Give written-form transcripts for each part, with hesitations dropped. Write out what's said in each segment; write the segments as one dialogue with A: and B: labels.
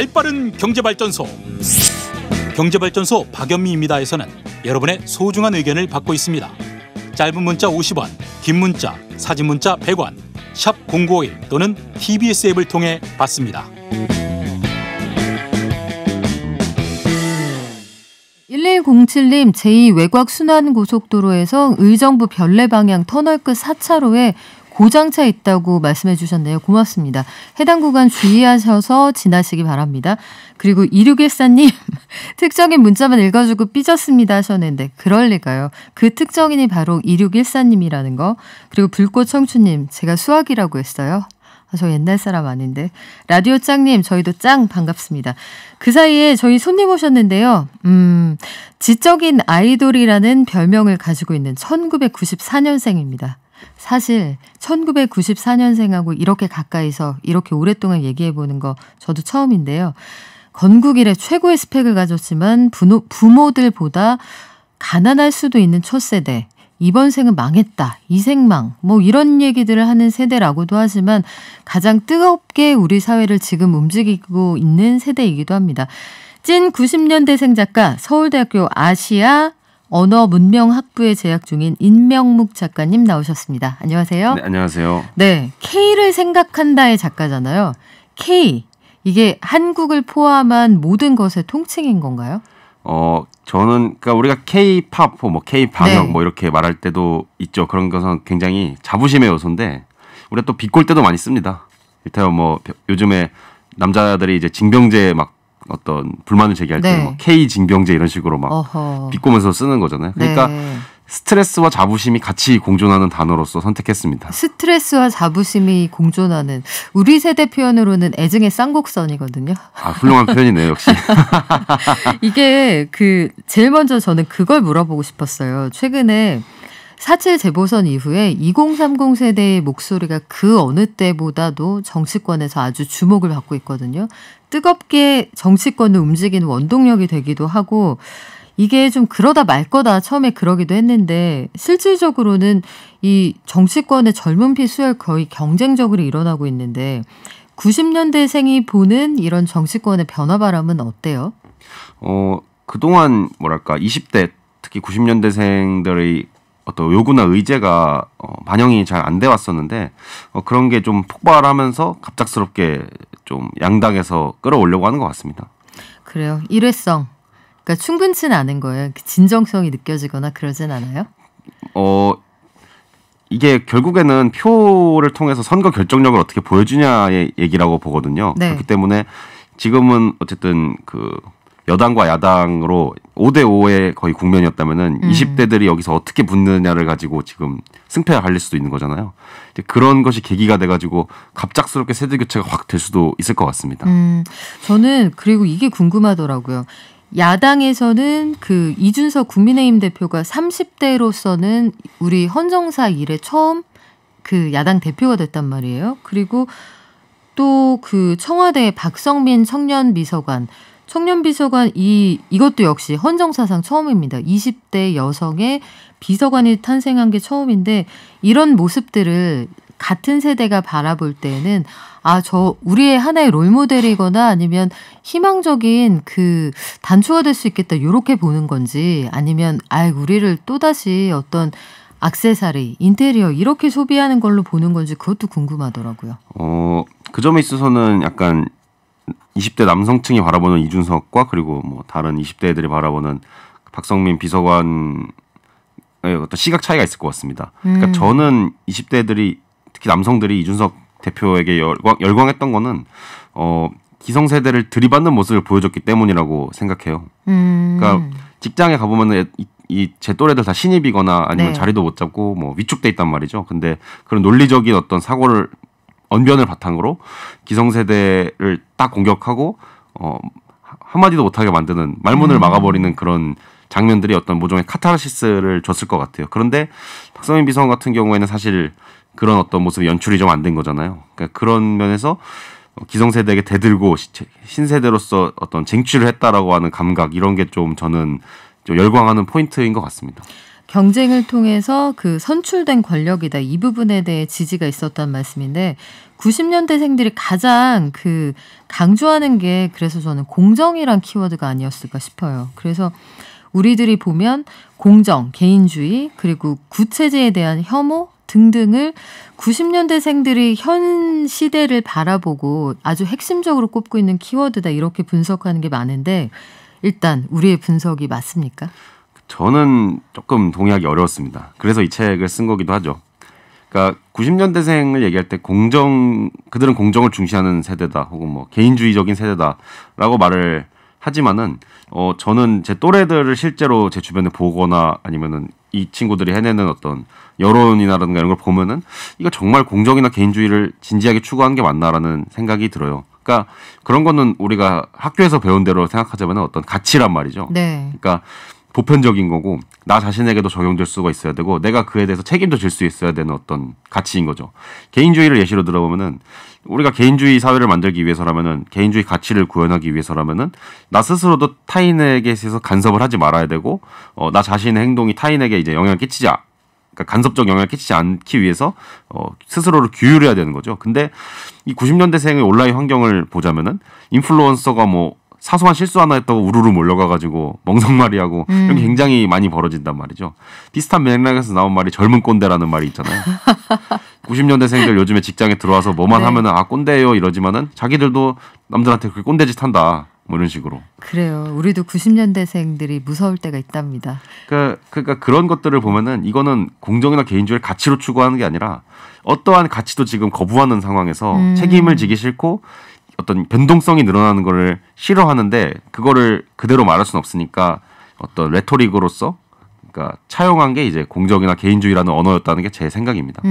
A: 발빠른 경제발전소. 경제발전소 박연미입니다에서는 여러분의 소중한 의견을 받고 있습니다. 짧은 문자 50원, 긴 문자, 사진 문자 100원, 샵 0951 또는 TBS 앱을 통해 받습니다.
B: 1107님, 제2외곽순환고속도로에서 의정부 별내 방향 터널 끝 4차로에 고장차 있다고 말씀해 주셨네요. 고맙습니다. 해당 구간 주의하셔서 지나시기 바랍니다. 그리고 2614님, 특정인 문자만 읽어주고 삐졌습니다 하셨는데 그럴 리가요. 그 특정인이 바로 2614님이라는 거. 그리고 불꽃청춘님, 제가 수학이라고 했어요. 저 옛날 사람 아닌데. 라디오 짱님, 저희도 짱 반갑습니다. 그 사이에 저희 손님 오셨는데요. 지적인 아이돌이라는 별명을 가지고 있는 1994년생입니다. 사실 1994년생하고 이렇게 가까이서 이렇게 오랫동안 얘기해보는 거 저도 처음인데요. 건국 이래 최고의 스펙을 가졌지만 부모들보다 가난할 수도 있는 첫 세대. 이번 생은 망했다, 이생망, 뭐 이런 얘기들을 하는 세대라고도 하지만 가장 뜨겁게 우리 사회를 지금 움직이고 있는 세대이기도 합니다. 찐 90년대생 작가, 서울대학교 아시아 언어문명학부에 재학 중인 인명묵 작가님 나오셨습니다. 안녕하세요.
C: 네, 안녕하세요.
B: 네, K를 생각한다의 작가잖아요. K, 이게 한국을 포함한 모든 것의 통칭인 건가요?
C: 저는 그러니까 우리가 K-팝, 뭐 K-방역
B: 네.
C: 뭐 이렇게 말할 때도 있죠. 그런 것은 굉장히 자부심의 요소인데 우리가 또 비꼴 때도 많이 씁니다. 이를테면 뭐 요즘에 남자들이 이제 징병제 막 어떤 불만을 제기할 때 뭐 K 징병제 이런 식으로 막 비꼬면서 쓰는 거잖아요. 그러니까
B: 네.
C: 스트레스와 자부심이 같이 공존하는 단어로서 선택했습니다.
B: 스트레스와 자부심이 공존하는, 우리 세대 표현으로는 애증의 쌍곡선이거든요.
C: 아, 훌륭한 표현이네요, 역시.
B: 이게 제일 먼저 저는 그걸 물어보고 싶었어요. 최근에 4.7 재보선 이후에 2030 세대의 목소리가 그 어느 때보다도 정치권에서 아주 주목을 받고 있거든요. 뜨겁게 정치권을 움직이는 원동력이 되기도 하고, 이게 좀 그러다 말 거다 처음에 그러기도 했는데 실질적으로는 이 정치권의 젊은 피 수혈 거의 경쟁적으로 일어나고 있는데 90년대생이 보는 이런 정치권의 변화 바람은 어때요?
C: 그동안 뭐랄까 20대 특히 90년대생들의 어떤 요구나 의제가 반영이 잘 안 돼 왔었는데 그런 게 좀 폭발하면서 갑작스럽게 좀 양당에서 끌어올려고 하는 것 같습니다.
B: 그래요. 일회성. 그러니까 충분치는 않은 거예요. 진정성이 느껴지거나 그러진 않아요?
C: 이게 결국에는 표를 통해서 선거 결정력을 어떻게 보여주냐의 얘기라고 보거든요.
B: 네.
C: 그렇기 때문에 지금은 어쨌든 그 여당과 야당으로 5대5의 거의 국면이었다면은 20대들이 여기서 어떻게 붙느냐를 가지고 지금 승패가 갈릴 수도 있는 거잖아요. 이제 그런 것이 계기가 돼가지고 갑작스럽게 세대 교체가 확 될 수도 있을 것 같습니다.
B: 저는 그리고 이게 궁금하더라고요. 야당에서는 그 이준석 국민의힘 대표가 30대로서는 우리 헌정사 이래 처음 그 야당 대표가 됐단 말이에요. 그리고 또 그 청와대 박성민 청년비서관 이것도 역시 헌정사상 처음입니다. 20대 여성의 비서관이 탄생한 게 처음인데 이런 모습들을 같은 세대가 바라볼 때는 우리의 하나의 롤모델이거나 아니면 희망적인 그 단초가 될 수 있겠다 이렇게 보는 건지 아니면 우리를 또다시 어떤 액세서리, 인테리어 이렇게 소비하는 걸로 보는 건지 그것도 궁금하더라고요.
C: 그 점에 있어서는 약간 20대 남성층이 바라보는 이준석과 그리고 뭐 다른 20대 애들이 바라보는 박성민 비서관의 어떤 시각 차이가 있을 것 같습니다. 그러니까 저는 20대 애들이 특히 남성들이 이준석 대표에게 열광했던 거는 기성세대를 들이받는 모습을 보여줬기 때문이라고 생각해요. 그러니까 직장에 가보면은 제 또래들 다 신입이거나 아니면 자리도 못 잡고 뭐 위축돼 있단 말이죠. 근데 그런 논리적인 어떤 사고를 언변을 바탕으로 기성세대를 딱 공격하고 한마디도 못하게 만드는 말문을 막아버리는 그런 장면들이 어떤 모종의 카타르시스를 줬을 것 같아요. 그런데 박성민 비서관 같은 경우에는 사실 그런 어떤 모습이 연출이 좀 안 된 거잖아요. 그러니까 그런 면에서 기성세대에게 대들고 신세대로서 어떤 쟁취를 했다라고 하는 감각 이런 게 좀 저는 좀 열광하는 포인트인 것 같습니다.
B: 경쟁을 통해서 그 선출된 권력이다. 이 부분에 대해 지지가 있었단 말씀인데 90년대생들이 가장 그 강조하는 게 그래서 저는 공정이란 키워드가 아니었을까 싶어요. 그래서 우리들이 보면 공정, 개인주의, 그리고 구체제에 대한 혐오 등등을 90년대생들이 현 시대를 바라보고 아주 핵심적으로 꼽고 있는 키워드다. 이렇게 분석하는 게 많은데 일단 우리의 분석이 맞습니까?
C: 저는 조금 동의하기 어려웠습니다. 그래서 이 책을 쓴 거기도 하죠. 그러니까 90년대생을 얘기할 때 그들은 공정을 중시하는 세대다, 혹은 뭐 개인주의적인 세대다라고 말을 하지만은 저는 제 또래들을 실제로 제 주변에 보거나 아니면은 이 친구들이 해내는 어떤 여론이라든가 이런 걸 보면은 이거 정말 공정이나 개인주의를 진지하게 추구하는 게 맞나라는 생각이 들어요. 그러니까 그런 거는 우리가 학교에서 배운 대로 생각하자면 어떤 가치란 말이죠.
B: 네.
C: 그러니까 보편적인 거고 나 자신에게도 적용될 수가 있어야 되고 내가 그에 대해서 책임도 질 수 있어야 되는 어떤 가치인 거죠. 개인주의를 예시로 들어보면은 우리가 개인주의 사회를 만들기 위해서라면은 개인주의 가치를 구현하기 위해서라면은 나 스스로도 타인에게 있어서 간섭을 하지 말아야 되고 나 자신의 행동이 타인에게 이제 영향을 끼치지 그러니까 간섭적 영향을 끼치지 않기 위해서 스스로를 규율해야 되는 거죠. 근데 이 90년대생의 온라인 환경을 보자면은 인플루언서가 뭐 사소한 실수 하나 했다고 우르르 몰려가가지고 멍석말이하고 이런 게 굉장히 많이 벌어진단 말이죠. 비슷한 맥락에서 나온 말이 젊은 꼰대라는 말이 있잖아요. 90년대생들 요즘에 직장에 들어와서 뭐만
B: 네.
C: 하면은 꼰대예요 이러지만은 자기들도 남들한테 그렇게 꼰대짓 한다 뭐 이런 식으로.
B: 그래요. 우리도 90년대생들이 무서울 때가 있답니다.
C: 그러니까 그런 것들을 보면은 이거는 공정이나 개인주의를 가치로 추구하는 게 아니라 어떠한 가치도 지금 거부하는 상황에서 책임을 지기 싫고 어떤 변동성이 늘어나는 거를 싫어하는데 그거를 그대로 말할 수는 없으니까 어떤 레토릭으로서 그러니까 차용한 게 이제 공정이나 개인주의라는 언어였다는 게 제 생각입니다.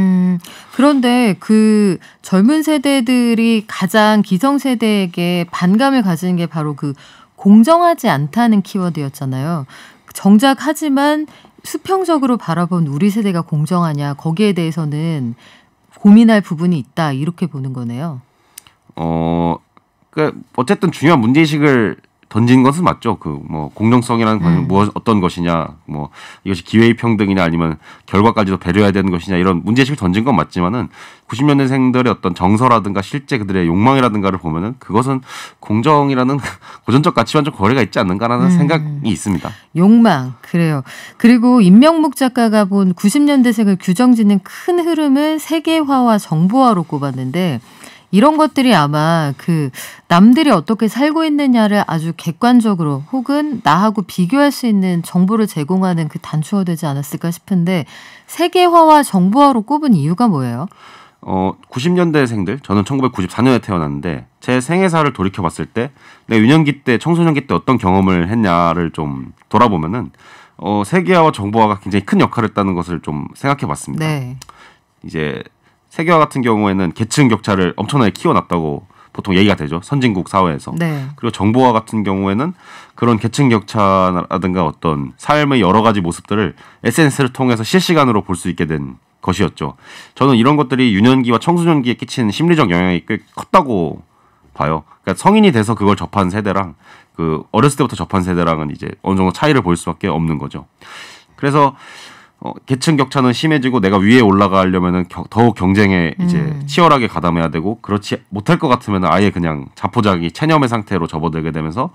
B: 그런데 그 젊은 세대들이 가장 기성세대에게 반감을 가지는 게 바로 그 공정하지 않다는 키워드였잖아요. 정작 하지만 수평적으로 바라본 우리 세대가 공정하냐 거기에 대해서는 고민할 부분이 있다 이렇게 보는 거네요.
C: 그러니까 어쨌든 중요한 문제의식을 던진 것은 맞죠. 그 뭐 공정성이라는 것은 어떤 것이냐, 뭐 이것이 기회의 평등이냐 아니면 결과까지도 배려해야 되는 것이냐 이런 문제의식을 던진 건 맞지만은 90년대생들의 어떤 정서라든가 실제 그들의 욕망이라든가를 보면은 그것은 공정이라는 고전적 가치와 좀 거리가 있지 않는가라는 생각이 있습니다.
B: 욕망, 그래요. 그리고 임명묵 작가가 본 90년대생을 규정짓는 큰 흐름을 세계화와 정보화로 꼽았는데 이런 것들이 아마 그 남들이 어떻게 살고 있느냐를 아주 객관적으로 혹은 나하고 비교할 수 있는 정보를 제공하는 그 단초가 되지 않았을까 싶은데 세계화와 정보화로 꼽은 이유가 뭐예요?
C: 90년대생들, 저는 1994년에 태어났는데 제 생애사를 돌이켜봤을 때 내가 유년기 때, 청소년기 때 어떤 경험을 했냐를 좀 돌아보면은 세계화와 정보화가 굉장히 큰 역할을 했다는 것을 좀 생각해봤습니다.
B: 네.
C: 이제 세계화 같은 경우에는 계층 격차를 엄청나게 키워놨다고 보통 얘기가 되죠. 선진국 사회에서.
B: 네.
C: 그리고 정보화 같은 경우에는 그런 계층 격차라든가 어떤 삶의 여러 가지 모습들을 SNS를 통해서 실시간으로 볼 수 있게 된 것이었죠. 저는 이런 것들이 유년기와 청소년기에 끼치는 심리적 영향이 꽤 컸다고 봐요. 그러니까 성인이 돼서 그걸 접한 세대랑 그 어렸을 때부터 접한 세대랑은 이제 어느 정도 차이를 볼 수밖에 없는 거죠. 그래서 계층 격차는 심해지고 내가 위에 올라가려면은 더욱 경쟁에 이제 치열하게 가담해야 되고 그렇지 못할 것 같으면 아예 그냥 자포자기 체념의 상태로 접어들게 되면서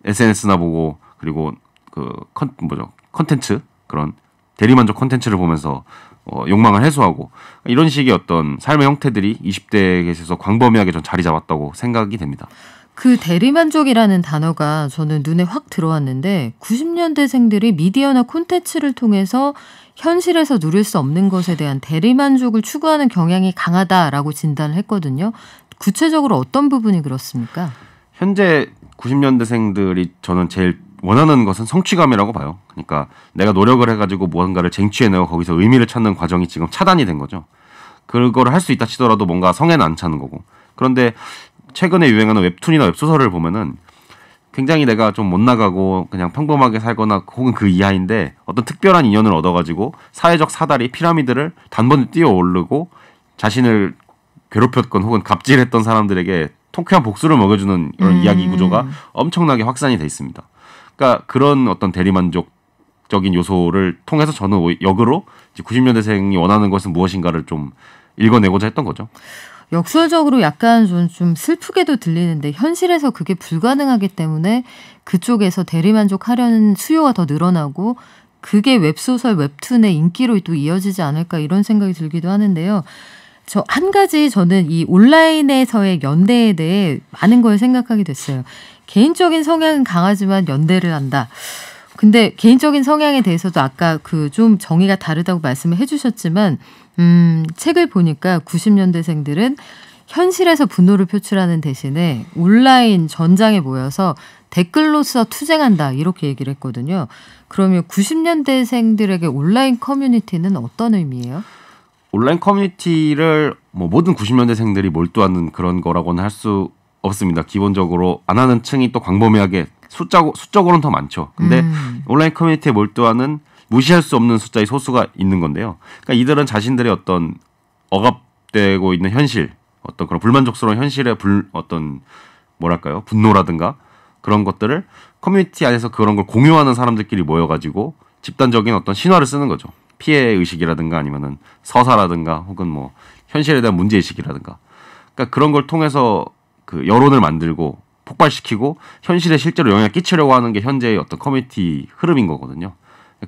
C: SNS나 보고 그리고 그 컨텐츠 그런 대리만족 컨텐츠를 보면서 욕망을 해소하고 이런 식의 어떤 삶의 형태들이 20대에 있어서 광범위하게 좀 자리 잡았다고 생각이 됩니다.
B: 그 대리만족이라는 단어가 저는 눈에 확 들어왔는데 90년대생들이 미디어나 콘텐츠를 통해서 현실에서 누릴 수 없는 것에 대한 대리만족을 추구하는 경향이 강하다라고 진단을 했거든요. 구체적으로 어떤 부분이 그렇습니까?
C: 현재 90년대생들이 저는 제일 원하는 것은 성취감이라고 봐요. 그러니까 내가 노력을 해가지고 무언가를 쟁취해내고 거기서 의미를 찾는 과정이 지금 차단이 된 거죠. 그거를 할 수 있다 치더라도 뭔가 성에는 안 차는 거고. 그런데 최근에 유행하는 웹툰이나 웹소설을 보면은 굉장히 내가 좀 못 나가고 그냥 평범하게 살거나 혹은 그 이하인데 어떤 특별한 인연을 얻어가지고 사회적 사다리 피라미드를 단번에 뛰어오르고 자신을 괴롭혔건 혹은 갑질했던 사람들에게 통쾌한 복수를 먹여주는 이런 이야기 구조가 엄청나게 확산이 돼 있습니다. 그러니까 그런 어떤 대리만족 적인 요소를 통해서 저는 역으로 90년대생이 원하는 것은 무엇인가를 좀 읽어내고자 했던 거죠.
B: 역설적으로 약간 좀 슬프게도 들리는데 현실에서 그게 불가능하기 때문에 그쪽에서 대리만족하려는 수요가 더 늘어나고 그게 웹소설, 웹툰의 인기로 또 이어지지 않을까 이런 생각이 들기도 하는데요. 저 한 가지 저는 이 온라인에서의 연대에 대해 많은 걸 생각하게 됐어요. 개인적인 성향은 강하지만 연대를 한다. 근데 개인적인 성향에 대해서도 아까 그 좀 정의가 다르다고 말씀을 해주셨지만 책을 보니까 90년대생들은 현실에서 분노를 표출하는 대신에 온라인 전장에 모여서 댓글로서 투쟁한다 이렇게 얘기를 했거든요. 그러면 90년대생들에게 온라인 커뮤니티는 어떤 의미예요?
C: 온라인 커뮤니티를 뭐 모든 90년대생들이 몰두하는 그런 거라고는 할 수 없습니다. 기본적으로 안 하는 층이 또 광범위하게 수적으로는 더 많죠. 근데 온라인 커뮤니티에 몰두하는 무시할 수 없는 숫자의 소수가 있는 건데요. 그러니까 이들은 자신들의 어떤 억압되고 있는 현실, 어떤 그런 불만족스러운 현실의 어떤 뭐랄까요, 분노라든가 그런 것들을 커뮤니티 안에서 그런 걸 공유하는 사람들끼리 모여가지고 집단적인 어떤 신화를 쓰는 거죠. 피해 의식이라든가 아니면은 서사라든가 혹은 뭐 현실에 대한 문제 의식이라든가. 그러니까 그런 걸 통해서 그 여론을 만들고 폭발시키고 현실에 실제로 영향을 끼치려고 하는 게 현재의 어떤 커뮤니티 흐름인 거거든요.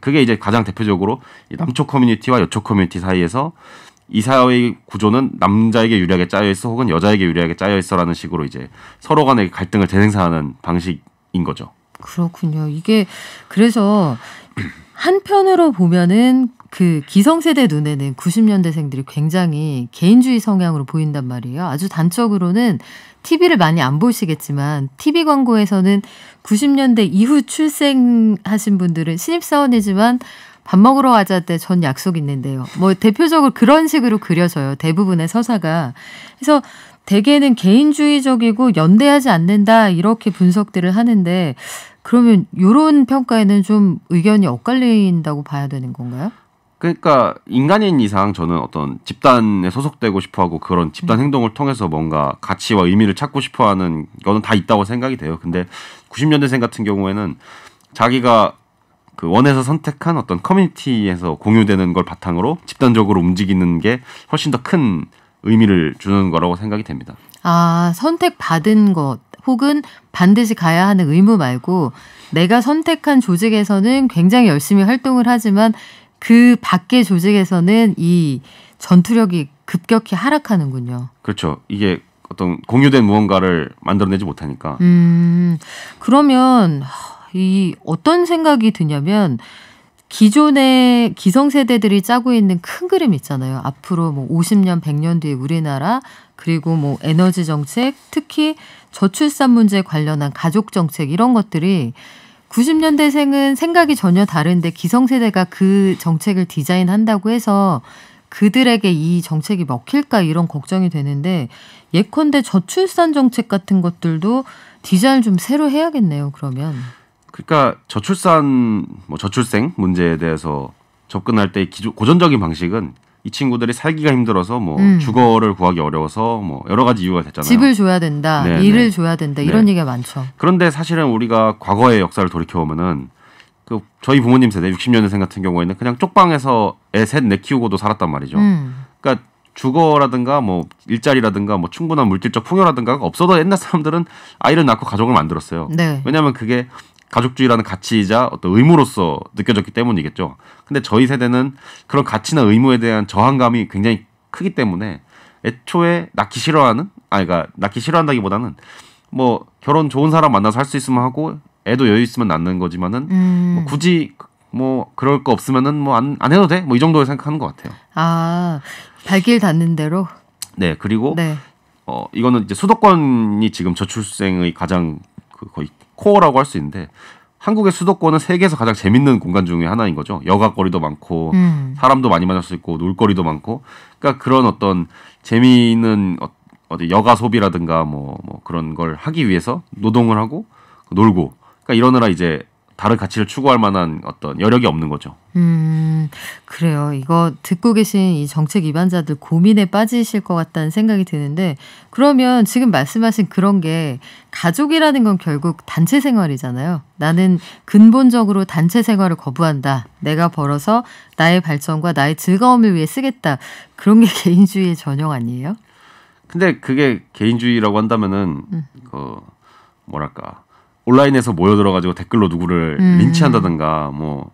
C: 그게 이제 가장 대표적으로 남쪽 커뮤니티와 여쪽 커뮤니티 사이에서 이 사회의 구조는 남자에게 유리하게 짜여 있어 혹은 여자에게 유리하게 짜여 있어라는 식으로 이제 서로 간의 갈등을 재생산하는 방식인 거죠.
B: 그렇군요. 이게 그래서 한편으로 보면은 그 기성세대 눈에는 90년대생들이 굉장히 개인주의 성향으로 보인단 말이에요. 아주 단적으로는 TV를 많이 안 보시겠지만 TV 광고에서는 90년대 이후 출생하신 분들은 신입사원이지만 밥 먹으러 가자 때 전 약속 있는데요. 뭐 대표적으로 그런 식으로 그려져요. 대부분의 서사가. 그래서 대개는 개인주의적이고 연대하지 않는다 이렇게 분석들을 하는데 그러면 이런 평가에는 좀 의견이 엇갈린다고 봐야 되는 건가요?
C: 그러니까 인간인 이상 저는 어떤 집단에 소속되고 싶어하고 그런 집단 행동을 통해서 뭔가 가치와 의미를 찾고 싶어하는 거는 다 있다고 생각이 돼요. 근데 90년대생 같은 경우에는 자기가 그 원해서 선택한 어떤 커뮤니티에서 공유되는 걸 바탕으로 집단적으로 움직이는 게 훨씬 더 큰 의미를 주는 거라고 생각이 됩니다.
B: 아, 선택받은 것 혹은 반드시 가야 하는 의무 말고 내가 선택한 조직에서는 굉장히 열심히 활동을 하지만 그 밖의 조직에서는 이 전투력이 급격히 하락하는군요.
C: 그렇죠. 이게 어떤 공유된 무언가를 만들어내지 못하니까.
B: 그러면 이 어떤 생각이 드냐면 기존의 기성세대들이 짜고 있는 큰 그림 있잖아요. 앞으로 뭐 50년, 100년 뒤에 우리나라 그리고 뭐 에너지 정책, 특히 저출산 문제에 관련한 가족 정책 이런 것들이 90년대생은 생각이 전혀 다른데 기성세대가 그 정책을 디자인한다고 해서 그들에게 이 정책이 먹힐까 이런 걱정이 되는데 예컨대 저출산 정책 같은 것들도 디자인을 좀 새로 해야겠네요. 그러면.
C: 그러니까 저출생 문제에 대해서 접근할 때 고전적인 방식은 이 친구들이 살기가 힘들어서 뭐 주거를 구하기 어려워서 뭐 여러 가지 이유가 됐잖아요.
B: 집을 줘야 된다,
C: 네,
B: 일을 줘야 된다 이런 얘기가 많죠.
C: 그런데 사실은 우리가 과거의 역사를 돌이켜보면은 그 저희 부모님 세대 60년대생 같은 경우에는 그냥 쪽방에서 애 셋 넷 키우고도 살았단 말이죠. 그러니까 주거라든가 뭐 일자리라든가 뭐 충분한 물질적 풍요라든가가 없어도 옛날 사람들은 아이를 낳고 가족을 만들었어요.
B: 네.
C: 왜냐하면 그게 가족주의라는 가치이자 어떤 의무로서 느껴졌기 때문이겠죠. 근데 저희 세대는 그런 가치나 의무에 대한 저항감이 굉장히 크기 때문에 애초에 낳기 싫어한다기보다는 뭐 결혼 좋은 사람 만나서 할 수 있으면 하고 애도 여유 있으면 낳는 거지만은 뭐 굳이 뭐 그럴 거 없으면은 뭐 안 해도 돼? 뭐 이 정도로 생각하는 것 같아요.
B: 아, 발길 닿는 대로.
C: 네, 그리고
B: 네.
C: 이거는 이제 수도권이 지금 저출생의 가장 거의 코어라고 할 수 있는데 한국의 수도권은 세계에서 가장 재밌는 공간 중에 하나인 거죠. 여가거리도 많고 사람도 많이 만날 수 있고 놀거리도 많고 그러니까 그런 어떤 재미있는 어디 여가 소비라든가 뭐 그런 걸 하기 위해서 노동을 하고 놀고 그러니까 이러느라 이제 다른 가치를 추구할 만한 어떤 여력이 없는 거죠.
B: 그래요. 이거 듣고 계신 이 정책 위반자들 고민에 빠지실 것 같다는 생각이 드는데 그러면 지금 말씀하신 그런 게 가족이라는 건 결국 단체 생활이잖아요. 나는 근본적으로 단체 생활을 거부한다. 내가 벌어서 나의 발전과 나의 즐거움을 위해 쓰겠다. 그런 게 개인주의의 전형 아니에요?
C: 근데 그게 개인주의라고 한다면은 그 뭐랄까 온라인에서 모여 들어가지고 댓글로 누구를 린치한다든가 뭐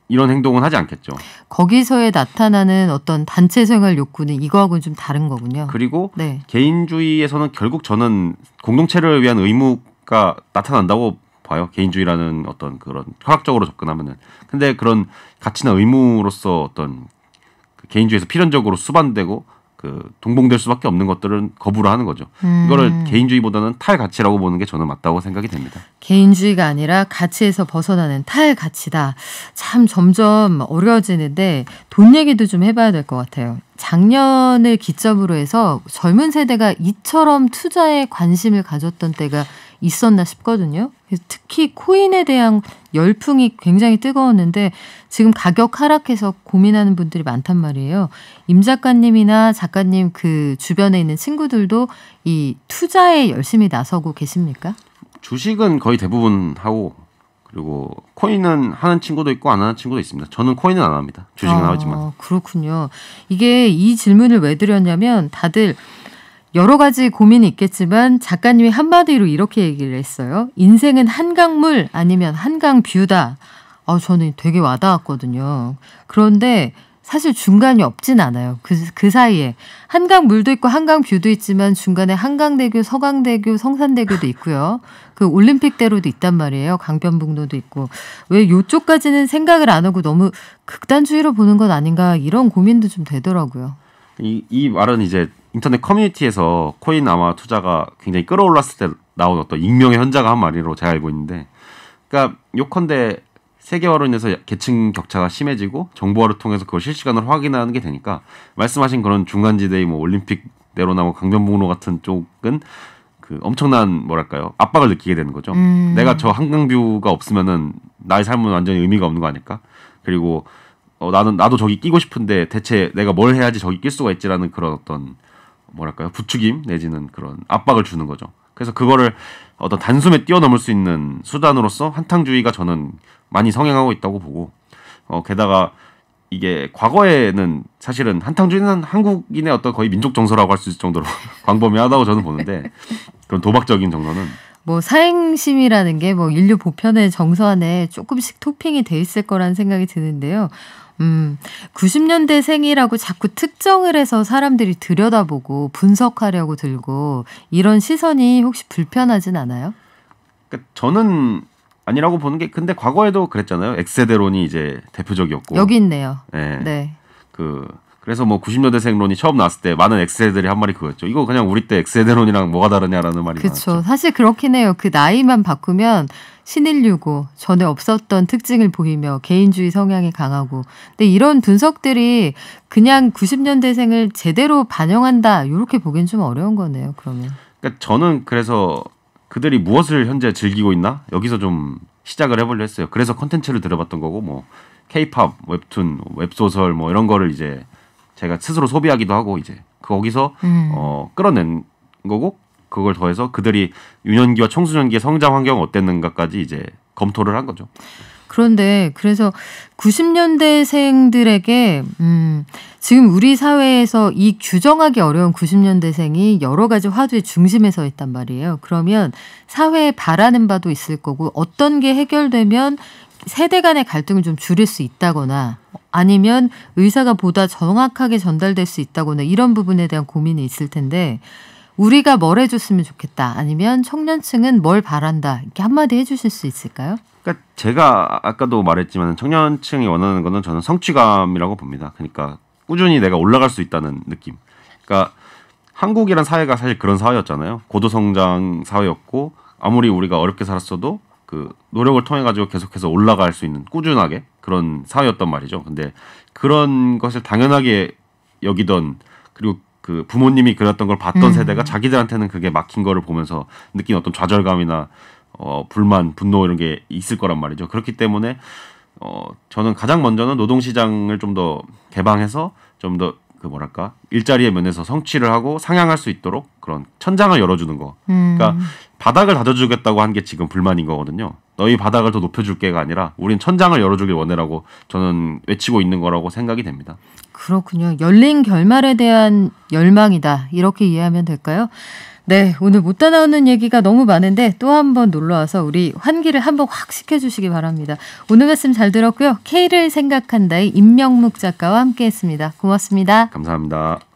C: 이런 행동은 하지 않겠죠.
B: 거기서에 나타나는 어떤 단체 생활 욕구는 이거하고는 좀 다른 거군요.
C: 그리고
B: 네.
C: 개인주의에서는 결국 저는 공동체를 위한 의무가 나타난다고 봐요. 개인주의라는 어떤 그런 철학적으로 접근하면은. 근데 그런 가치나 의무로서 어떤 그 개인주의에서 필연적으로 수반되고 그 동봉될 수밖에 없는 것들은 거부를 하는 거죠. 이거를 개인주의보다는 탈가치라고 보는 게 저는 맞다고 생각이 됩니다.
B: 개인주의가 아니라 가치에서 벗어나는 탈가치다. 참 점점 어려워지는데 돈 얘기도 좀 해봐야 될 것 같아요. 작년을 기점으로 해서 젊은 세대가 이처럼 투자에 관심을 가졌던 때가 있었나 싶거든요. 특히 코인에 대한 열풍이 굉장히 뜨거웠는데 지금 가격 하락해서 고민하는 분들이 많단 말이에요. 임 작가님이나 작가님 그 주변에 있는 친구들도 이 투자에 열심히 나서고 계십니까?
C: 주식은 거의 대부분 하고 그리고 코인은 하는 친구도 있고 안 하는 친구도 있습니다. 저는 코인은 안 합니다. 주식은 하지만.
B: 그렇군요. 이게 이 질문을 왜 드렸냐면 다들 여러 가지 고민이 있겠지만 작가님이 한마디로 이렇게 얘기를 했어요. 인생은 한강물 아니면 한강뷰다. 저는 되게 와닿았거든요. 그런데 사실 중간이 없진 않아요. 그 사이에 한강물도 있고 한강뷰도 있지만 중간에 한강대교, 서강대교, 성산대교도 있고요. 그 올림픽대로도 있단 말이에요. 강변북로도 있고. 왜 이쪽까지는 생각을 안 하고 너무 극단주의로 보는 건 아닌가 이런 고민도 좀 되더라고요.
C: 이 말은 이제 인터넷 커뮤니티에서 코인 아마 투자가 굉장히 끌어올랐을 때 나온 어떤 익명의 현자가 한 말이로 제가 알고 있는데, 그러니까 요컨대 세계화로 인해서 계층 격차가 심해지고 정보화를 통해서 그걸 실시간으로 확인하는 게 되니까 말씀하신 그런 중간지대의 뭐 올림픽대로나 뭐 강변북로 같은 쪽은 그 엄청난 뭐랄까요 압박을 느끼게 되는 거죠. 내가 저 한강뷰가 없으면은 나의 삶은 완전히 의미가 없는 거 아닐까? 그리고 나도 저기 끼고 싶은데 대체 내가 뭘 해야지 저기 낄 수가 있지라는 그런 어떤 뭐랄까요 부추김 내지는 그런 압박을 주는 거죠. 그래서 그거를 어떤 단숨에 뛰어넘을 수 있는 수단으로서 한탕주의가 저는 많이 성행하고 있다고 보고 게다가 이게 과거에는 사실은 한탕주의는 한국인의 어떤 거의 민족 정서라고 할 수 있을 정도로 광범위하다고 저는 보는데 그런 도박적인 정서는
B: 뭐 사행심이라는 게 뭐 인류 보편의 정서 안에 조금씩 토핑이 돼 있을 거라는 생각이 드는데요. 90년대생이라고 자꾸 특정을 해서 사람들이 들여다보고 분석하려고 들고 이런 시선이 혹시 불편하진 않아요?
C: 그러니까 저는 아니라고 보는 게 근데 과거에도 그랬잖아요. X세대론이 이제 대표적이었고
B: 여기 있네요.
C: 네.
B: 네.
C: 그래서 뭐 90년대생론이 처음 나왔을 때 많은 X세대들이 한 말이 그거였죠. 이거 그냥 우리 때 X세대론이랑 뭐가 다르냐라는 말이
B: 그렇죠.
C: 많았죠.
B: 사실 그렇긴 해요. 그 나이만 바꾸면 신일유고 전에 없었던 특징을 보이며 개인주의 성향이 강하고. 근데 이런 분석들이 그냥 90년대생을 제대로 반영한다. 이렇게 보기엔 좀 어려운 거네요. 그러면.
C: 그러니까 저는 그래서 그들이 무엇을 현재 즐기고 있나? 여기서 좀 시작을 해보려 했어요. 그래서 컨텐츠를 들어봤던 거고 뭐 K-팝, 웹툰, 웹소설 뭐 이런 거를 이제 제가 스스로 소비하기도 하고 이제 거기서 끌어낸 거고 그걸 더해서 그들이 유년기와 청소년기의 성장 환경이 어땠는가까지 이제 검토를 한 거죠.
B: 그런데 그래서 90년대생들에게 지금 우리 사회에서 이 규정하기 어려운 90년대생이 여러 가지 화두의 중심에 서 있단 말이에요. 그러면 사회에 바라는 바도 있을 거고 어떤 게 해결되면 세대 간의 갈등을 좀 줄일 수 있다거나 아니면 의사가 보다 정확하게 전달될 수 있다거나 이런 부분에 대한 고민이 있을 텐데 우리가 뭘 해줬으면 좋겠다 아니면 청년층은 뭘 바란다 이렇게 한마디 해주실 수 있을까요?
C: 그러니까 제가 아까도 말했지만 청년층이 원하는 거는 저는 성취감이라고 봅니다. 그러니까 꾸준히 내가 올라갈 수 있다는 느낌. 그러니까 한국이란 사회가 사실 그런 사회였잖아요. 고도성장 사회였고 아무리 우리가 어렵게 살았어도 그 노력을 통해 가지고 계속해서 올라갈 수 있는 꾸준하게 그런 사회였단 말이죠. 근데 그런 것을 당연하게 여기던 그리고 그 부모님이 그랬던 걸 봤던 세대가 자기들한테는 그게 막힌 거를 보면서 느낀 어떤 좌절감이나 불만, 분노 이런 게 있을 거란 말이죠. 그렇기 때문에 저는 가장 먼저는 노동시장을 좀 더 개방해서 좀 더 그 뭐랄까 일자리의 면에서 성취를 하고 상향할 수 있도록 그런 천장을 열어주는 거. 그러니까 바닥을 다져주겠다고 한 게 지금 불만인 거거든요. 너희 바닥을 더 높여줄게가 아니라 우린 천장을 열어주길 원해라고 저는 외치고 있는 거라고 생각이 됩니다.
B: 그렇군요. 열린 결말에 대한 열망이다. 이렇게 이해하면 될까요? 네, 오늘 못다 나오는 얘기가 너무 많은데 또 한 번 놀러와서 우리 환기를 한번 확 시켜주시기 바랍니다. 오늘 말씀 잘 들었고요. K를 생각한다의 임명묵 작가와 함께했습니다. 고맙습니다.
C: 감사합니다.